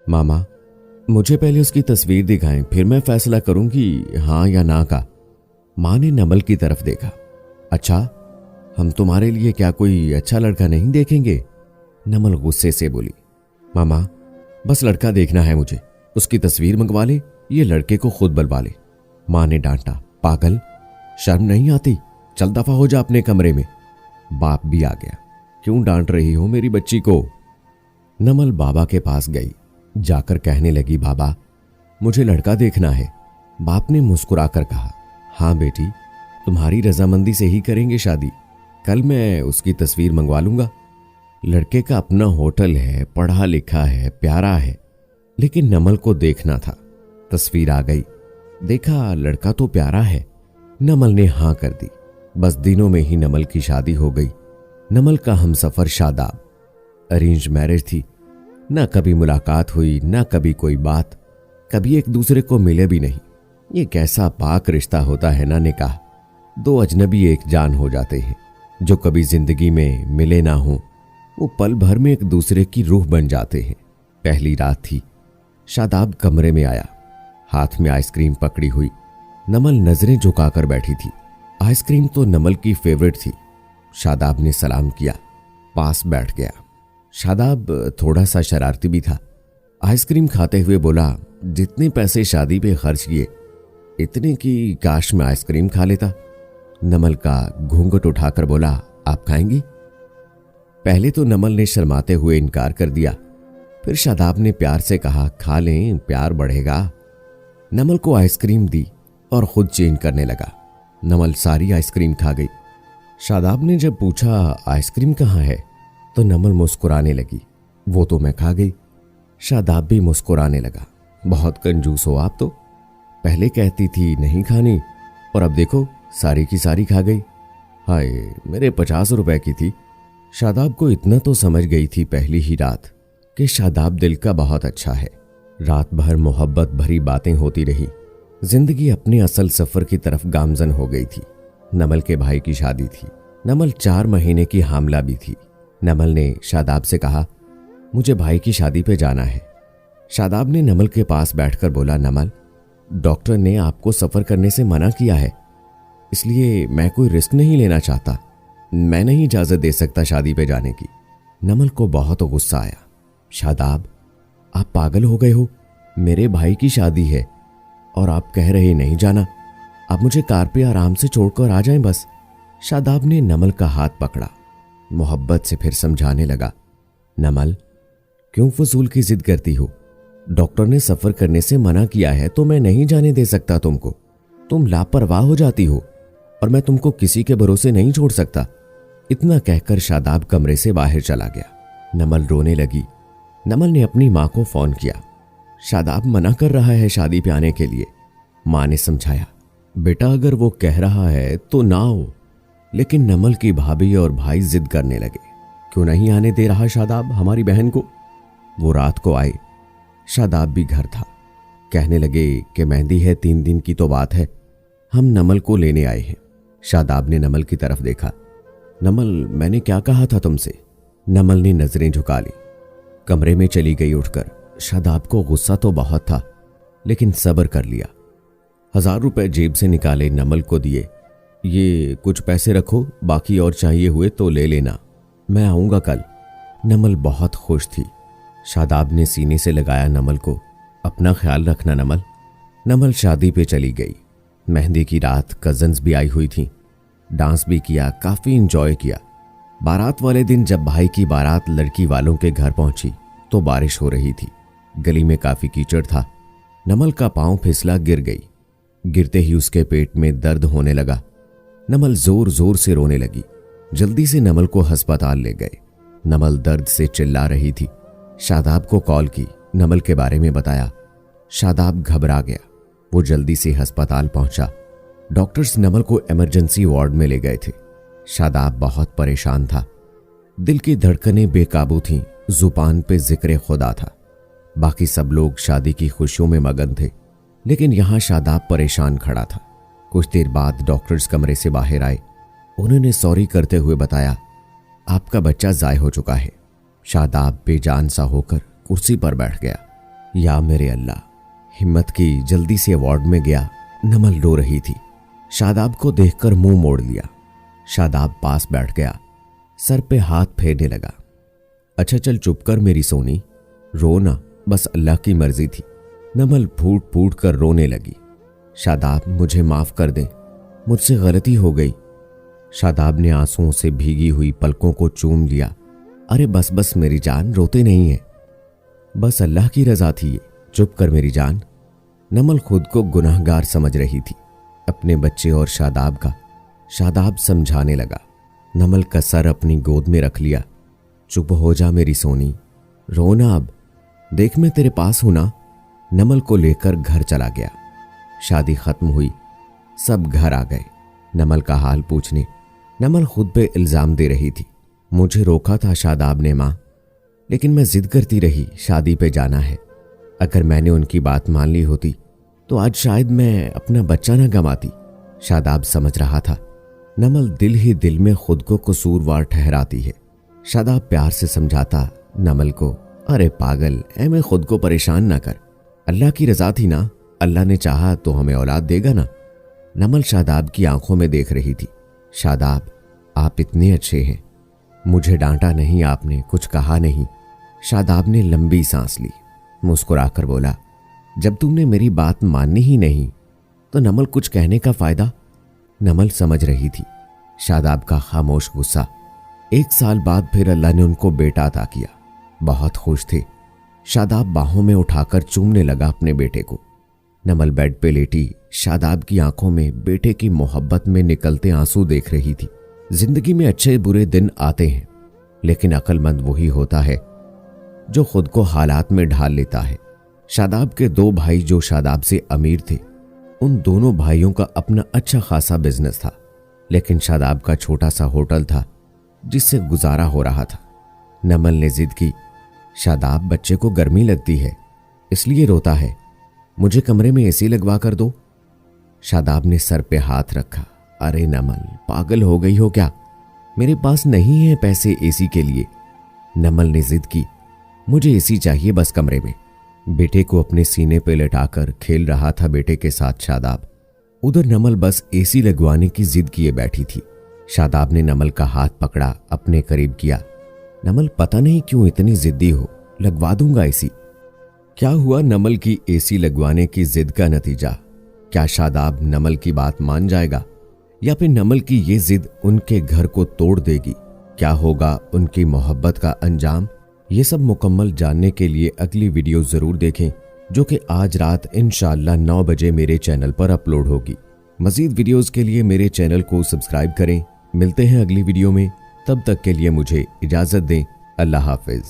मामा, मुझे पहले उसकी तस्वीर दिखाएं, फिर मैं फैसला करूंगी हाँ या ना का। माँ ने नमल की तरफ देखा। अच्छा, हम तुम्हारे लिए क्या कोई अच्छा लड़का नहीं देखेंगे? नमल गुस्से से बोली। मामा, बस लड़का देखना है मुझे, उसकी तस्वीर मंगवा ले, ये लड़के को खुद बुलवा ले। माँ ने डांटा। पागल, शर्म नहीं आती? चल दफा हो जा अपने कमरे में। बाप भी आ गया। क्यों डांट रही हो मेरी बच्ची को? नमल बाबा के पास गई। जाकर कहने लगी, बाबा, मुझे लड़का देखना है। बाप ने मुस्कुराकर कहा, हाँ बेटी, तुम्हारी रजामंदी से ही करेंगे शादी। कल मैं उसकी तस्वीर मंगवा लूंगा। लड़के का अपना होटल है, पढ़ा लिखा है, प्यारा है, लेकिन नमल को देखना था। तस्वीर आ गई, देखा लड़का तो प्यारा है। नमल ने हाँ कर दी। बस दिनों में ही नमल की शादी हो गई। नमल का हमसफर शादाब। अरेंज मैरिज थी। ना कभी मुलाकात हुई, ना कभी कोई बात, कभी एक दूसरे को मिले भी नहीं। ये कैसा पाक रिश्ता होता है ना निकाह। दो अजनबी एक जान हो जाते हैं। जो कभी जिंदगी में मिले ना हो, वो पल भर में एक दूसरे की रूह बन जाते हैं। पहली रात थी। शादाब कमरे में आया, हाथ में आइसक्रीम पकड़ी हुई। नमल नजरें झुकाकर बैठी थी। आइसक्रीम तो नमल की फेवरेट थी। शादाब ने सलाम किया, पास बैठ गया। शादाब थोड़ा सा शरारती भी था। आइसक्रीम खाते हुए बोला, जितने पैसे शादी पे खर्च किए, इतने की काश में आइसक्रीम खा लेता। नमल का घूंघट उठाकर बोला, आप खाएंगी? पहले तो नमल ने शर्माते हुए इनकार कर दिया, फिर शादाब ने प्यार से कहा, खा लें, प्यार बढ़ेगा। नमल को आइसक्रीम दी और खुद चेंज करने लगा। नमल सारी आइसक्रीम खा गई। शादाब ने जब पूछा, आइसक्रीम कहाँ है, तो नमल मुस्कुराने लगी, वो तो मैं खा गई। शादाब भी मुस्कुराने लगा। बहुत कंजूस हो आप तो, पहले कहती थी नहीं खानी और अब देखो सारी की सारी खा गई। हाय, मेरे 50 रुपए की थी। शादाब को इतना तो समझ गई थी पहली ही रात कि शादाब दिल का बहुत अच्छा है। रात भर मोहब्बत भरी बातें होती रही। जिंदगी अपने असल सफर की तरफ गामजन हो गई थी। नमल के भाई की शादी थी। नमल 4 महीने की हामला भी थी। नमल ने शादाब से कहा, मुझे भाई की शादी पे जाना है। शादाब ने नमल के पास बैठकर बोला, नमल, डॉक्टर ने आपको सफर करने से मना किया है, इसलिए मैं कोई रिस्क नहीं लेना चाहता। मैं नहीं इजाजत दे सकता शादी पे जाने की। नमल को बहुत गुस्सा आया। शादाब, आप पागल हो गए हो? मेरे भाई की शादी है और आप कह रहे नहीं जाना। आप मुझे कार पे आराम से छोड़कर आ जाएं बस। शादाब ने नमल का हाथ पकड़ा, मोहब्बत से फिर समझाने लगा, नमल, क्यों फजूल की जिद करती हो? डॉक्टर ने सफर करने से मना किया है तो मैं नहीं जाने दे सकता तुमको। तुम लापरवाह हो जाती हो और मैं तुमको किसी के भरोसे नहीं छोड़ सकता। इतना कहकर शादाब कमरे से बाहर चला गया। नमल रोने लगी। नमल ने अपनी माँ को फोन किया। शादाब मना कर रहा है शादी पे आने के लिए। माँ ने समझाया, बेटा अगर वो कह रहा है तो ना हो। लेकिन नमल की भाभी और भाई जिद करने लगे, क्यों नहीं आने दे रहा शादाब हमारी बहन को? वो रात को आए। शादाब भी घर था। कहने लगे कि मेहंदी है, 3 दिन की तो बात है, हम नमल को लेने आए हैं। शादाब ने नमल की तरफ देखा। नमल, मैंने क्या कहा था तुमसे? नमल ने नजरें झुका ली। कमरे में चली गई उठकर। शादाब को गुस्सा तो बहुत था, लेकिन सब्र कर लिया। 1000 रुपए जेब से निकाले, नमल को दिए। ये कुछ पैसे रखो, बाकी और चाहिए हुए तो ले लेना, मैं आऊंगा कल। नमल बहुत खुश थी। शादाब ने सीने से लगाया नमल को, अपना ख्याल रखना नमल। नमल शादी पे चली गई। मेहंदी की रात कजन्स भी आई हुई थी। डांस भी किया, काफी इंजॉय किया। बारात वाले दिन जब भाई की बारात लड़की वालों के घर पहुंची तो बारिश हो रही थी। गली में काफी कीचड़ था। नमल का पांव फिसला, गिर गई। गिरते ही उसके पेट में दर्द होने लगा। नमल जोर जोर से रोने लगी। जल्दी से नमल को अस्पताल ले गए। नमल दर्द से चिल्ला रही थी। शादाब को कॉल की, नमल के बारे में बताया। शादाब घबरा गया। वो जल्दी से अस्पताल पहुंचा। डॉक्टर्स नमल को इमरजेंसी वार्ड में ले गए थे। शादाब बहुत परेशान था। दिल की धड़कनें बेकाबू थीं, जुबान पे जिक्र खुदा था। बाकी सब लोग शादी की खुशियों में मगन थे, लेकिन यहां शादाब परेशान खड़ा था। कुछ देर बाद डॉक्टर्स कमरे से बाहर आए। उन्होंने सॉरी करते हुए बताया, आपका बच्चा ज़ाय हो चुका है। शादाब बेजान सा होकर कुर्सी पर बैठ गया। या मेरे अल्लाह, हिम्मत की, जल्दी से वार्ड में गया। नमल रो रही थी। शादाब को देखकर मुंह मोड़ लिया। शादाब पास बैठ गया, सर पे हाथ फेरने लगा। अच्छा चल चुप कर मेरी सोनी, रो ना, बस अल्लाह की मर्जी थी। नमल फूट फूट कर रोने लगी। शादाब मुझे माफ कर दे, मुझसे गलती हो गई। शादाब ने आंसुओं से भीगी हुई पलकों को चूम लिया। अरे बस बस मेरी जान, रोते नहीं है, बस अल्लाह की रजा थी ये, चुप कर मेरी जान। नमल खुद को गुनाहगार समझ रही थी, अपने बच्चे और शादाब का। शादाब समझाने लगा। नमल का सर अपनी गोद में रख लिया। चुप हो जा मेरी सोनी, रो ना अब, देख मैं तेरे पास हूं ना। नमल को लेकर घर चला गया। शादी खत्म हुई, सब घर आ गए नमल का हाल पूछने। नमल खुद पे इल्जाम दे रही थी। मुझे रोका था शादाब ने माँ, लेकिन मैं जिद करती रही, शादी पे जाना है। अगर मैंने उनकी बात मान ली होती तो आज शायद मैं अपना बच्चा न गंवाती। शादाब समझ रहा था। नमल दिल ही दिल में खुद को कसूरवार ठहराती है। शादाब प्यार से समझाता नमल को, अरे पागल, ऐमें खुद को परेशान ना कर, अल्लाह की रजा थी ना, अल्लाह ने चाहा तो हमें औलाद देगा ना। नमल शादाब की आंखों में देख रही थी। शादाब, आप इतने अच्छे हैं, मुझे डांटा नहीं आपने, कुछ कहा नहीं। शादाब ने लंबी सांस ली, मुस्कुराकर बोला, जब तुमने मेरी बात माननी ही नहीं तो नमल कुछ कहने का फायदा। नमल समझ रही थी शादाब का खामोश गुस्सा। 1 साल बाद फिर अल्लाह ने उनको बेटा अता किया। बहुत खुश थे। शादाब बाहों में उठाकर चूमने लगा अपने बेटे को। नमल बेड पे लेटी शादाब की आंखों में बेटे की मोहब्बत में निकलते आंसू देख रही थी। जिंदगी में अच्छे बुरे दिन आते हैं, लेकिन अक्लमंद वही होता है जो खुद को हालात में ढाल लेता है। शादाब के 2 भाई जो शादाब से अमीर थे, उन दोनों भाइयों का अपना अच्छा खासा बिजनेस था, लेकिन शादाब का छोटा सा होटल था जिससे गुजारा हो रहा था। नमल ने जिद की, शादाब बच्चे को गर्मी लगती है इसलिए रोता है, मुझे कमरे में एसी लगवा कर दो। शादाब ने सर पे हाथ रखा। अरे नमल, पागल हो गई हो क्या, मेरे पास नहीं है पैसे एसी के लिए। नमल ने जिद की, मुझे एसी चाहिए बस कमरे में। बेटे को अपने सीने पे लेटाकर खेल रहा था बेटे के साथ शादाब। उधर नमल बस एसी लगवाने की जिद किए बैठी थी। शादाब ने नमल का हाथ पकड़ा, अपने करीब किया। नमल, पता नहीं क्यों इतनी जिद्दी हो, लगवा दूंगा एसी। क्या हुआ नमल की एसी लगवाने की जिद का नतीजा? क्या शादाब नमल की बात मान जाएगा, या फिर नमल की ये जिद उनके घर को तोड़ देगी? क्या होगा उनकी मोहब्बत का अंजाम? ये सब मुकम्मल जानने के लिए अगली वीडियो जरूर देखें, जो कि आज रात इंशाअल्लाह 9 बजे मेरे चैनल पर अपलोड होगी। मजीद वीडियोस के लिए मेरे चैनल को सब्सक्राइब करें। मिलते हैं अगली वीडियो में, तब तक के लिए मुझे इजाजत दें। अल्लाह हाफिज।